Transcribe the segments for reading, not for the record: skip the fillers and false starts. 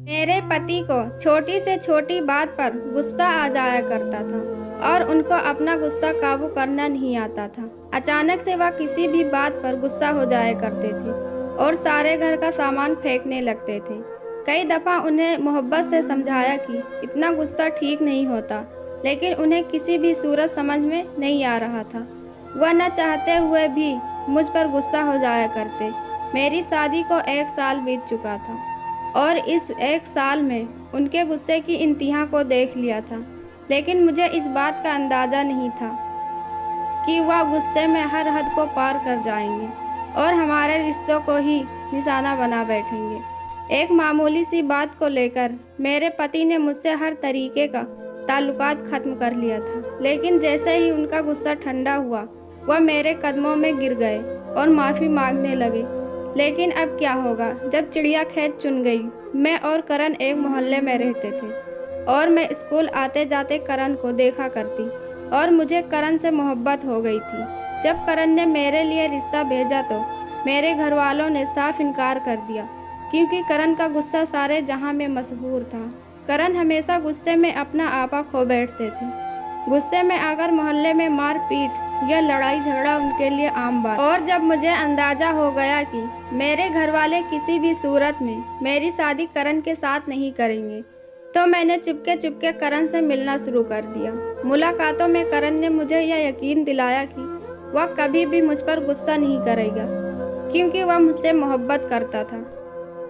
मेरे पति को छोटी से छोटी बात पर गुस्सा आ जाया करता था और उनको अपना गुस्सा काबू करना नहीं आता था। अचानक से वह किसी भी बात पर गुस्सा हो जाया करते थे और सारे घर का सामान फेंकने लगते थे। कई दफ़ा उन्हें मोहब्बत से समझाया कि इतना गुस्सा ठीक नहीं होता, लेकिन उन्हें किसी भी सूरत समझ में नहीं आ रहा था। वह न चाहते हुए भी मुझ पर गुस्सा हो जाया करते। मेरी शादी को 1 साल बीत चुका था और इस 1 साल में उनके गुस्से की इंतहा को देख लिया था, लेकिन मुझे इस बात का अंदाज़ा नहीं था कि वह गुस्से में हर हद को पार कर जाएंगे और हमारे रिश्तों को ही निशाना बना बैठेंगे। एक मामूली सी बात को लेकर मेरे पति ने मुझसे हर तरीके का ताल्लुकात ख़त्म कर लिया था, लेकिन जैसे ही उनका गुस्सा ठंडा हुआ, वह मेरे कदमों में गिर गए और माफ़ी मांगने लगे। लेकिन अब क्या होगा जब चिड़िया खेत चुन गई। मैं और करण एक मोहल्ले में रहते थे और मैं स्कूल आते जाते करण को देखा करती और मुझे करण से मोहब्बत हो गई थी। जब करण ने मेरे लिए रिश्ता भेजा तो मेरे घर वालों ने साफ इनकार कर दिया, क्योंकि करण का गुस्सा सारे जहां में मशहूर था। करण हमेशा गुस्से में अपना आपा खो बैठते थे। गुस्से में आकर मोहल्ले में मार पीट या लड़ाई झगड़ा उनके लिए आम बात। और जब मुझे अंदाजा हो गया कि मेरे घर वाले किसी भी सूरत में मेरी शादी करण के साथ नहीं करेंगे, तो मैंने चुपके चुपके करण से मिलना शुरू कर दिया। मुलाकातों में करण ने मुझे यह यकीन दिलाया कि वह कभी भी मुझ पर गुस्सा नहीं करेगा, क्योंकि वह मुझसे मोहब्बत करता था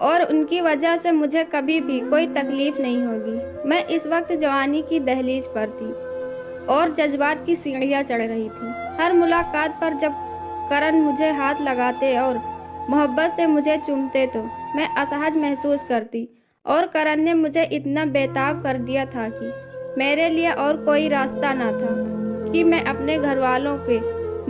और उनकी वजह से मुझे कभी भी कोई तकलीफ नहीं होगी। मैं इस वक्त जवानी की दहलीज पर थी और जज्बात की सीढ़ियाँ चढ़ रही थी। हर मुलाकात पर जब करण मुझे हाथ लगाते और मोहब्बत से मुझे चूमते तो मैं असहज महसूस करती, और करण ने मुझे इतना बेताब कर दिया था कि मेरे लिए और कोई रास्ता ना था कि मैं अपने घर वालों के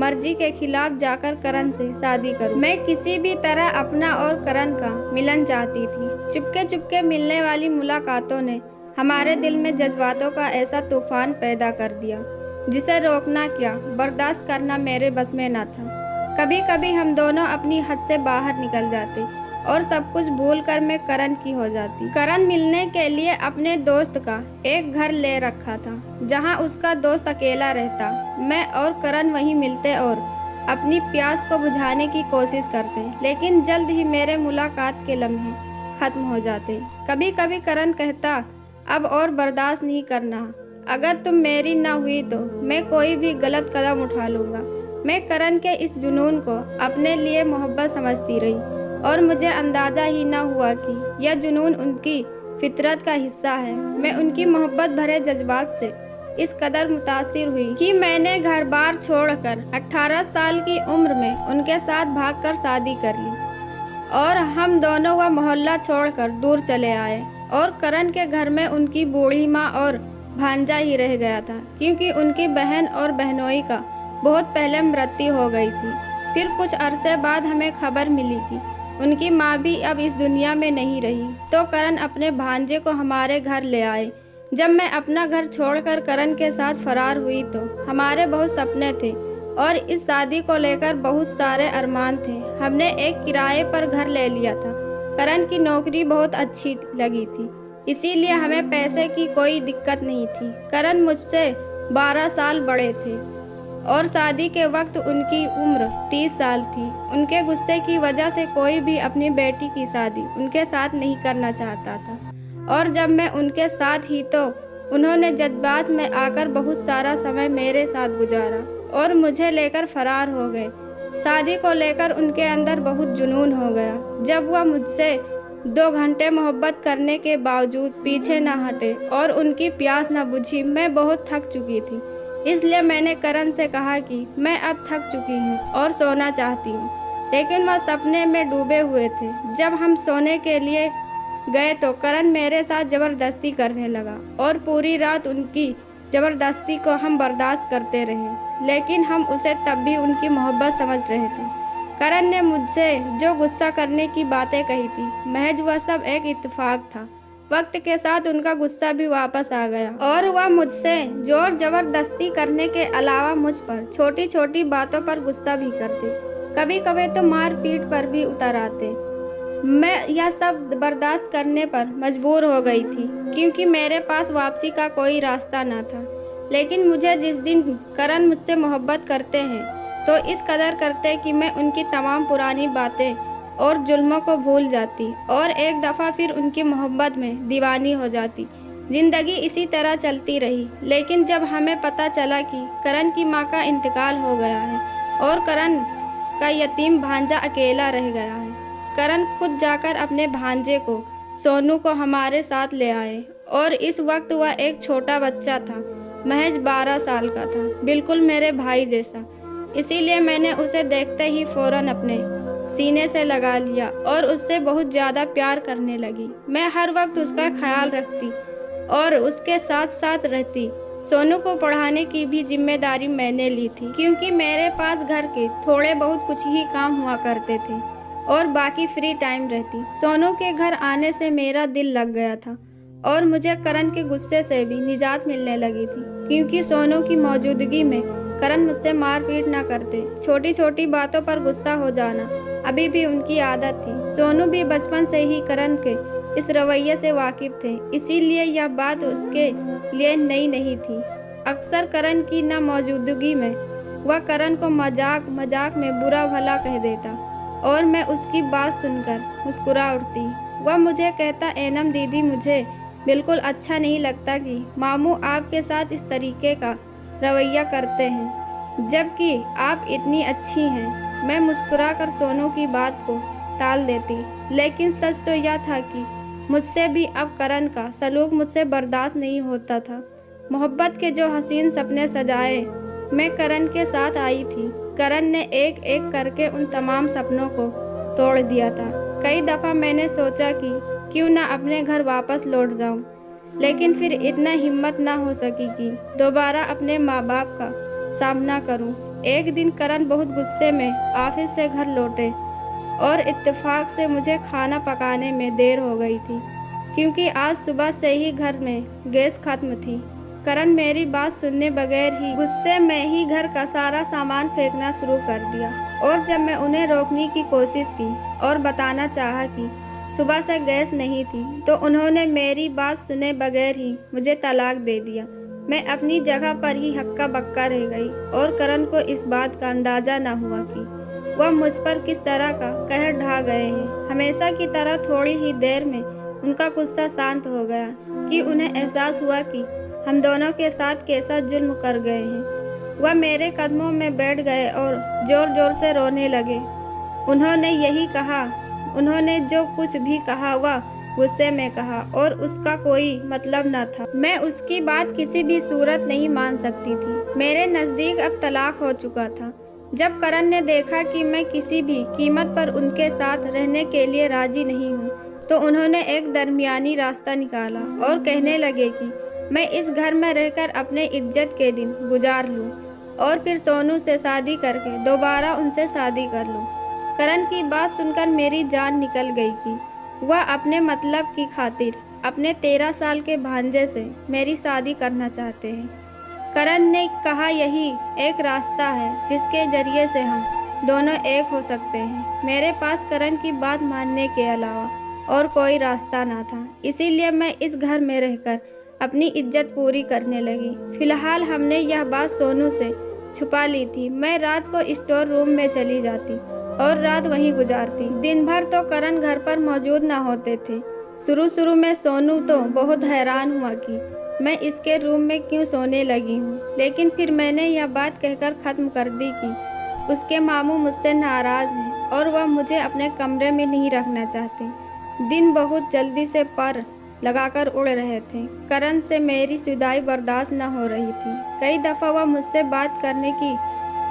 मर्जी के खिलाफ जाकर करण से शादी करूं। मैं किसी भी तरह अपना और करण का मिलन चाहती थी। चुपके चुपके मिलने वाली मुलाकातों ने हमारे दिल में जज्बातों का ऐसा तूफान पैदा कर दिया जिसे रोकना क्या, बर्दाश्त करना मेरे बस में न था। कभी कभी हम दोनों अपनी हद से बाहर निकल जाते और सब कुछ भूल कर मैं करण की हो जाती। करण मिलने के लिए अपने दोस्त का एक घर ले रखा था जहां उसका दोस्त अकेला रहता। मैं और करण वहीं मिलते और अपनी प्यास को बुझाने की कोशिश करते, लेकिन जल्द ही मेरे मुलाकात के लम्हे खत्म हो जाते। कभी कभी करण कहता, अब और बर्दाश्त नहीं करना, अगर तुम मेरी ना हुई तो मैं कोई भी गलत कदम उठा लूँगा। मैं करण के इस जुनून को अपने लिए मोहब्बत समझती रही और मुझे अंदाज़ा ही ना हुआ कि यह जुनून उनकी फितरत का हिस्सा है। मैं उनकी मोहब्बत भरे जज्बात से इस कदर मुतासिर हुई कि मैंने घर बार छोड़कर 18 साल की उम्र में उनके साथ भागकर शादी कर ली और हम दोनों वह मोहल्ला छोड़कर दूर चले आए। और करण के घर में उनकी बूढ़ी माँ और भांजा ही रह गया था, क्योंकि उनकी बहन और बहनोई का बहुत पहले मृत्यु हो गई थी। फिर कुछ अरसे बाद हमें खबर मिली कि उनकी माँ भी अब इस दुनिया में नहीं रही, तो करण अपने भांजे को हमारे घर ले आए। जब मैं अपना घर छोड़कर करण के साथ फरार हुई तो हमारे बहुत सपने थे और इस शादी को लेकर बहुत सारे अरमान थे। हमने एक किराए पर घर ले लिया था। करण की नौकरी बहुत अच्छी लगी थी, इसीलिए हमें पैसे की कोई दिक्कत नहीं थी। करण मुझसे 12 साल बड़े थे और शादी के वक्त उनकी उम्र 30 साल थी। उनके गुस्से की वजह से कोई भी अपनी बेटी की शादी उनके साथ नहीं करना चाहता था, और जब मैं उनके साथ ही तो उन्होंने जज्बात में आकर बहुत सारा समय मेरे साथ गुजारा और मुझे लेकर फरार हो गए। शादी को लेकर उनके अंदर बहुत जुनून हो गया। जब वह मुझसे 2 घंटे मोहब्बत करने के बावजूद पीछे न हटे और उनकी प्यास न बुझी, मैं बहुत थक चुकी थी। इसलिए मैंने करण से कहा कि मैं अब थक चुकी हूँ और सोना चाहती हूँ, लेकिन वह सपने में डूबे हुए थे। जब हम सोने के लिए गए तो करण मेरे साथ ज़बरदस्ती करने लगा और पूरी रात उनकी ज़बरदस्ती को हम बर्दाश्त करते रहे, लेकिन हम उसे तब भी उनकी मोहब्बत समझ रहे थे। करण ने मुझसे जो गुस्सा करने की बातें कही थी, महज वह सब एक इत्तेफाक था। वक्त के साथ उनका गुस्सा भी वापस आ गया और वह मुझसे जोर जबरदस्ती करने के अलावा मुझ पर छोटी छोटी बातों पर गुस्सा भी करते। कभी कभी तो मार पीट पर भी उतर आते। मैं यह सब बर्दाश्त करने पर मजबूर हो गई थी क्योंकि मेरे पास वापसी का कोई रास्ता न था। लेकिन मुझे जिस दिन करण मुझसे मोहब्बत करते हैं तो इस कदर करते कि मैं उनकी तमाम पुरानी बातें और जुल्मों को भूल जाती और एक दफ़ा फिर उनकी मोहब्बत में दीवानी हो जाती। जिंदगी इसी तरह चलती रही, लेकिन जब हमें पता चला कि करण की मां का इंतकाल हो गया है और करण का यतीम भांजा अकेला रह गया है, करण खुद जाकर अपने भांजे को सोनू को हमारे साथ ले आए। और इस वक्त वह एक छोटा बच्चा था, महज 12 साल का था, बिल्कुल मेरे भाई जैसा। इसीलिए मैंने उसे देखते ही फौरन अपने सीने से लगा लिया और उससे बहुत ज़्यादा प्यार करने लगी। मैं हर वक्त उसका ख्याल रखती और उसके साथ साथ रहती। सोनू को पढ़ाने की भी जिम्मेदारी मैंने ली थी क्योंकि मेरे पास घर के थोड़े बहुत कुछ ही काम हुआ करते थे और बाकी फ्री टाइम रहती। सोनू के घर आने से मेरा दिल लग गया था और मुझे करण के गुस्से से भी निजात मिलने लगी थी क्योंकि सोनू की मौजूदगी में करण मुझसे मारपीट ना करते। छोटी छोटी बातों पर गुस्सा हो जाना अभी भी उनकी आदत थी। सोनू भी बचपन से ही करण के इस रवैये से वाकिफ थे, इसीलिए यह बात उसके लिए नई नहीं थी। अक्सर करण की न मौजूदगी में वह करण को मजाक मजाक में बुरा भला कह देता और मैं उसकी बात सुनकर मुस्कुरा उठती। वह मुझे कहता, एनम दीदी, मुझे बिल्कुल अच्छा नहीं लगता कि मामू आपके साथ इस तरीके का रवैया करते हैं जबकि आप इतनी अच्छी हैं। मैं मुस्कुराकर सोनू की बात को टाल देती, लेकिन सच तो यह था कि मुझसे भी अब करण का सलूक मुझसे बर्दाश्त नहीं होता था। मोहब्बत के जो हसीन सपने सजाए मैं करण के साथ आई थी, करण ने एक एक करके उन तमाम सपनों को तोड़ दिया था। कई दफ़ा मैंने सोचा कि क्यों ना अपने घर वापस लौट जाऊं, लेकिन फिर इतना हिम्मत ना हो सकी कि दोबारा अपने माँ बाप का सामना करूं। एक दिन करण बहुत गुस्से में ऑफिस से घर लौटे और इत्तेफाक से मुझे खाना पकाने में देर हो गई थी क्योंकि आज सुबह से ही घर में गैस खत्म थी। करण मेरी बात सुनने बगैर ही गुस्से में ही घर का सारा सामान फेंकना शुरू कर दिया और जब मैं उन्हें रोकने की कोशिश की और बताना चाहा कि सुबह से गैस नहीं थी तो उन्होंने मेरी बात सुने बगैर ही मुझे तलाक दे दिया। मैं अपनी जगह पर ही हक्का बक्का रह गई और करण को इस बात का अंदाज़ा न हुआ कि वह मुझ पर किस तरह का कहर ढा गए हैं। हमेशा की तरह थोड़ी ही देर में उनका गुस्सा शांत हो गया कि उन्हें एहसास हुआ कि हम दोनों के साथ कैसा जुल्म कर गए हैं। वह मेरे कदमों में बैठ गए और ज़ोर ज़ोर से रोने लगे। उन्होंने यही कहा, उन्होंने जो कुछ भी कहा वह गुस्से में कहा और उसका कोई मतलब न था। मैं उसकी बात किसी भी सूरत नहीं मान सकती थी। मेरे नज़दीक अब तलाक हो चुका था। जब करण ने देखा कि मैं किसी भी कीमत पर उनके साथ रहने के लिए राजी नहीं हूँ तो उन्होंने एक दरमियानी रास्ता निकाला और कहने लगे कि मैं इस घर में रहकर अपने इज्जत के दिन गुजार लूँ और फिर सोनू से शादी करके दोबारा उनसे शादी कर लूँ। करण की बात सुनकर मेरी जान निकल गई कि वह अपने मतलब की खातिर अपने 13 साल के भांजे से मेरी शादी करना चाहते हैं। करण ने कहा, यही एक रास्ता है जिसके जरिए से हम दोनों एक हो सकते हैं। मेरे पास करण की बात मानने के अलावा और कोई रास्ता ना था, इसीलिए मैं इस घर में रहकर अपनी इज्जत पूरी करने लगी। फिलहाल हमने यह बात सोनू से छुपा ली थी। मैं रात को स्टोर रूम में चली जाती और रात वहीं गुजारती। दिन भर तो करण घर पर मौजूद ना होते थे। शुरू में सोनू तो बहुत हैरान हुआ कि मैं इसके रूम में क्यों सोने लगी हूँ, लेकिन फिर मैंने यह बात कहकर ख़त्म कर दी कि उसके मामू मुझसे नाराज़ हैं और वह मुझे अपने कमरे में नहीं रखना चाहते। दिन बहुत जल्दी से पर लगाकर उड़ रहे थे। करण से मेरी जुदाई बर्दाश्त न हो रही थी। कई दफ़ा वह मुझसे बात करने की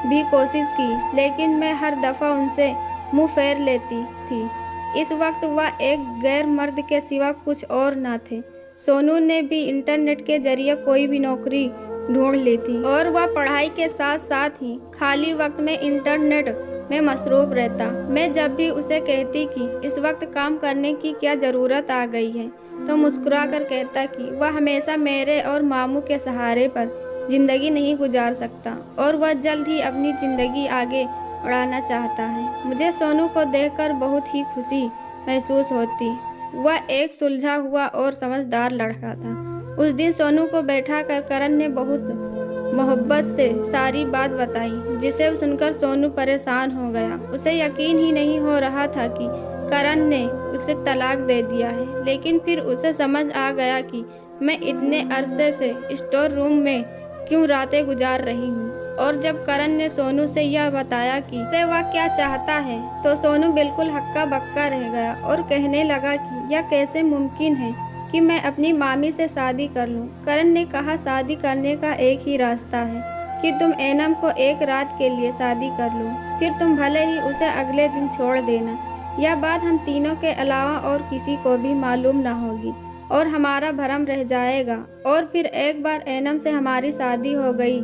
भी कोशिश की, लेकिन मैं हर दफ़ा उनसे मुंह फेर लेती थी। इस वक्त वह एक गैर मर्द के सिवा कुछ और न थे। सोनू ने भी इंटरनेट के जरिए कोई भी नौकरी ढूंढ ली थी और वह पढ़ाई के साथ साथ ही खाली वक्त में इंटरनेट में मसरूफ़ रहता। मैं जब भी उसे कहती कि इस वक्त काम करने की क्या ज़रूरत आ गई है तो मुस्कुरा कर कहता कि वह हमेशा मेरे और मामू के सहारे पर ज़िंदगी नहीं गुजार सकता और वह जल्द ही अपनी ज़िंदगी आगे बढ़ाना चाहता है। मुझे सोनू को देखकर बहुत ही खुशी महसूस होती। वह एक सुलझा हुआ और समझदार लड़का था। उस दिन सोनू को बैठा कर करण ने बहुत मोहब्बत से सारी बात बताई, जिसे सुनकर सोनू परेशान हो गया। उसे यकीन ही नहीं हो रहा था कि करण ने उसे तलाक दे दिया है, लेकिन फिर उसे समझ आ गया कि मैं इतने अरसे से स्टोर रूम में क्यों रातें गुजार रही हूँ। और जब करण ने सोनू से यह बताया कि से वह क्या चाहता है, तो सोनू बिल्कुल हक्का बक्का रह गया और कहने लगा कि यह कैसे मुमकिन है कि मैं अपनी मामी से शादी कर लूं। करण ने कहा, शादी करने का एक ही रास्ता है कि तुम एनम को एक रात के लिए शादी कर लो, फिर तुम भले ही उसे अगले दिन छोड़ देना। यह बात हम तीनों के अलावा और किसी को भी मालूम न होगी और हमारा भरम रह जाएगा। और फिर एक बार एनम से हमारी शादी हो गई।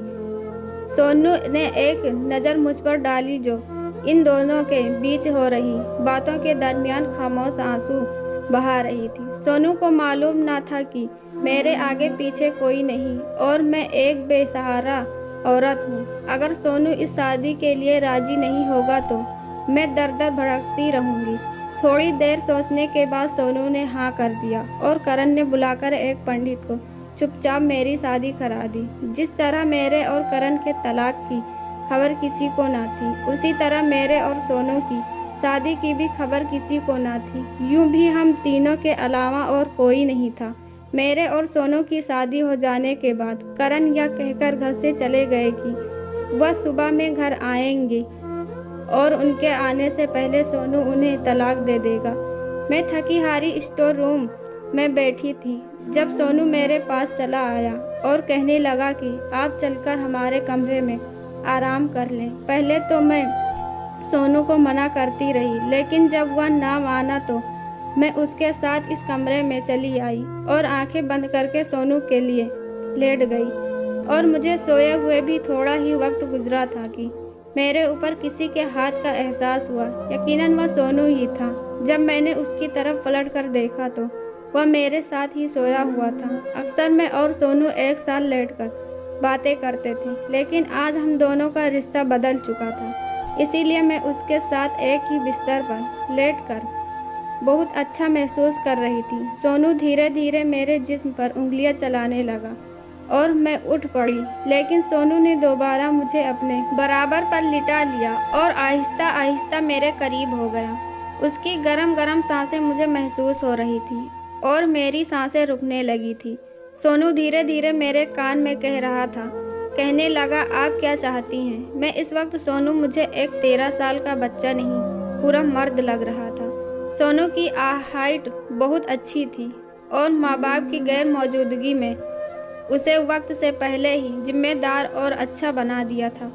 सोनू ने एक नज़र मुझ पर डाली जो इन दोनों के बीच हो रही बातों के दरमियान खामोश आंसू बहा रही थी। सोनू को मालूम न था कि मेरे आगे पीछे कोई नहीं और मैं एक बेसहारा औरत हूँ। अगर सोनू इस शादी के लिए राजी नहीं होगा तो मैं दर दर भटकती रहूँगी। थोड़ी देर सोचने के बाद सोनू ने हाँ कर दिया और करण ने बुलाकर एक पंडित को चुपचाप मेरी शादी करा दी। जिस तरह मेरे और करण के तलाक की खबर किसी को ना थी, उसी तरह मेरे और सोनू की शादी की भी खबर किसी को ना थी। यूं भी हम तीनों के अलावा और कोई नहीं था। मेरे और सोनू की शादी हो जाने के बाद करण यह कहकर घर से चले गए कि वह सुबह में घर आएंगे और उनके आने से पहले सोनू उन्हें तलाक दे देगा। मैं थकी हारी स्टोर रूम में बैठी थी जब सोनू मेरे पास चला आया और कहने लगा कि आप चलकर हमारे कमरे में आराम कर लें। पहले तो मैं सोनू को मना करती रही, लेकिन जब वह ना माना तो मैं उसके साथ इस कमरे में चली आई और आंखें बंद करके सोनू के लिए लेट गई। और मुझे सोए हुए भी थोड़ा ही वक्त गुजरा था कि मेरे ऊपर किसी के हाथ का एहसास हुआ। यकीनन वह सोनू ही था। जब मैंने उसकी तरफ पलट कर देखा तो वह मेरे साथ ही सोया हुआ था। अक्सर मैं और सोनू एक साथ लेटकर बातें करते थे, लेकिन आज हम दोनों का रिश्ता बदल चुका था। इसीलिए मैं उसके साथ एक ही बिस्तर पर लेटकर बहुत अच्छा महसूस कर रही थी। सोनू धीरे धीरे मेरे जिस्म पर उंगलियां चलाने लगा और मैं उठ पड़ी, लेकिन सोनू ने दोबारा मुझे अपने बराबर पर लिटा लिया और आहिस्ता आहिस्ता मेरे करीब हो गया। उसकी गरम गरम सांसें मुझे महसूस हो रही थी और मेरी सांसें रुकने लगी थी। सोनू धीरे धीरे मेरे कान में कह रहा था, कहने लगा, आप क्या चाहती हैं? मैं इस वक्त सोनू मुझे एक 13 साल का बच्चा नहीं, पूरा मर्द लग रहा था। सोनू की हाइट बहुत अच्छी थी और माँ बाप की गैर मौजूदगी में उसे वक्त से पहले ही जिम्मेदार और अच्छा बना दिया था।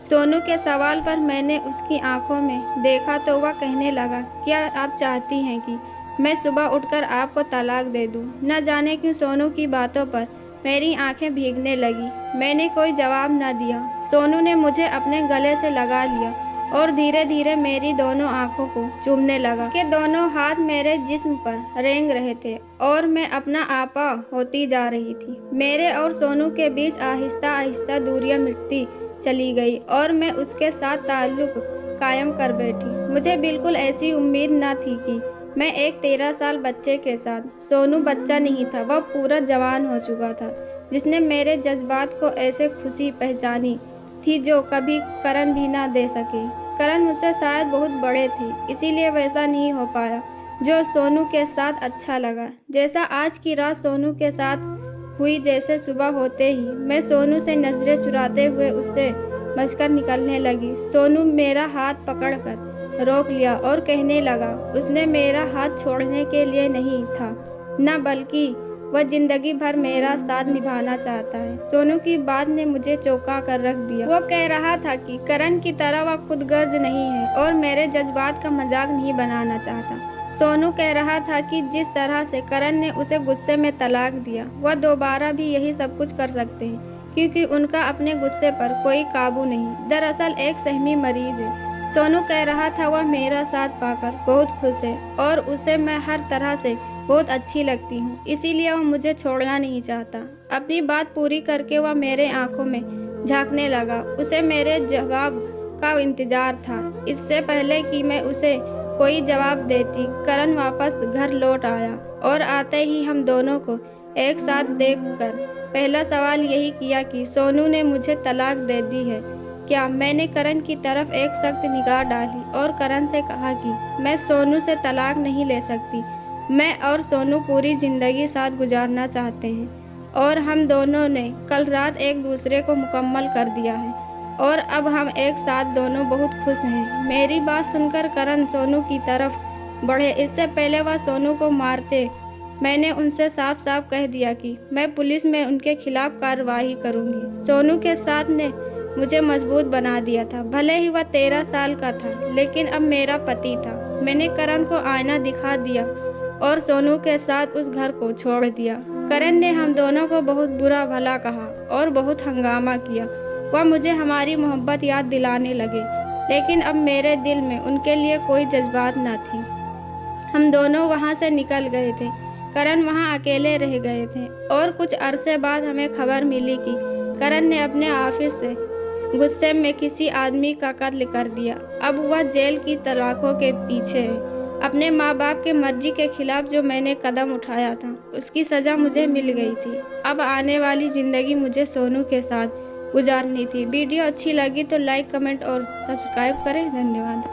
सोनू के सवाल पर मैंने उसकी आंखों में देखा तो वह कहने लगा, क्या आप चाहती हैं कि मैं सुबह उठकर आपको तलाक दे दूं? न जाने क्यों सोनू की बातों पर मेरी आंखें भीगने लगी। मैंने कोई जवाब न दिया। सोनू ने मुझे अपने गले से लगा लिया और धीरे धीरे मेरी दोनों आंखों को चूमने लगा। उसके दोनों हाथ मेरे जिस्म पर रेंग रहे थे और मैं अपना आपा होती जा रही थी। मेरे और सोनू के बीच आहिस्ता आहिस्ता दूरियां मिटती चली गई और मैं उसके साथ ताल्लुक कायम कर बैठी। मुझे बिल्कुल ऐसी उम्मीद न थी कि मैं एक 13 साल बच्चे के साथ। सोनू बच्चा नहीं था, वह पूरा जवान हो चुका था, जिसने मेरे जज्बात को ऐसे खुशी पहचानी थी जो कभी करण भी ना दे सके। करण मुझसे शायद बहुत बड़े थे, इसीलिए वैसा नहीं हो पाया जो सोनू के साथ अच्छा लगा। जैसा आज की रात सोनू के साथ हुई, जैसे सुबह होते ही मैं सोनू से नजरें चुराते हुए उससे बचकर निकलने लगी। सोनू मेरा हाथ पकड़कर रोक लिया और कहने लगा, उसने मेरा हाथ छोड़ने के लिए नहीं था, न बल्कि वह जिंदगी भर मेरा साथ निभाना चाहता है। सोनू की बात ने मुझे चौंका कर रख दिया। वो कह रहा था कि करण की तरह वह खुदगर्ज नहीं है और मेरे जज्बात का मजाक नहीं बनाना चाहता। सोनू कह रहा था कि जिस तरह से करण ने उसे गुस्से में तलाक दिया, वह दोबारा भी यही सब कुछ कर सकते हैं, क्योंकि उनका अपने गुस्से पर कोई काबू नहीं। दरअसल एक सहमी मरीज है। सोनू कह रहा था वह मेरा साथ पाकर बहुत खुश है और उसे मैं हर तरह से बहुत अच्छी लगती हूँ, इसीलिए वह मुझे छोड़ना नहीं चाहता। अपनी बात पूरी करके वह मेरे आंखों में झांकने लगा। उसे मेरे जवाब का इंतजार था। इससे पहले कि मैं उसे कोई जवाब देती। करण वापस घर लौट आया और आते ही हम दोनों को एक साथ देखकर पहला सवाल यही किया कि सोनू ने मुझे तलाक दे दी है क्या। मैंने करण की तरफ एक सख्त निगाह डाली और करण से कहा कि मैं सोनू से तलाक नहीं ले सकती। मैं और सोनू पूरी ज़िंदगी साथ गुजारना चाहते हैं और हम दोनों ने कल रात एक दूसरे को मुकम्मल कर दिया है और अब हम एक साथ दोनों बहुत खुश हैं। मेरी बात सुनकर करण सोनू की तरफ बढ़े। इससे पहले वह सोनू को मारते मैंने उनसे साफ साफ कह दिया कि मैं पुलिस में उनके खिलाफ कार्रवाई करूंगी। सोनू के साथ ने मुझे मजबूत बना दिया था। भले ही वह 13 साल का था लेकिन अब मेरा पति था। मैंने करण को आईना दिखा दिया और सोनू के साथ उस घर को छोड़ दिया। करण ने हम दोनों को बहुत बुरा भला कहा और बहुत हंगामा किया। वह मुझे हमारी मोहब्बत याद दिलाने लगे लेकिन अब मेरे दिल में उनके लिए कोई जज्बात न थी। हम दोनों वहाँ से निकल गए थे। करण वहाँ अकेले रह गए थे और कुछ अरसे बाद हमें खबर मिली कि करण ने अपने ऑफिस से गुस्से में किसी आदमी का कत्ल कर दिया। अब वह जेल की सलाखों के पीछे है। अपने माँ बाप के मर्जी के खिलाफ जो मैंने कदम उठाया था उसकी सज़ा मुझे मिल गई थी। अब आने वाली ज़िंदगी मुझे सोनू के साथ गुजारनी थी। वीडियो अच्छी लगी तो लाइक कमेंट और सब्सक्राइब करें। धन्यवाद।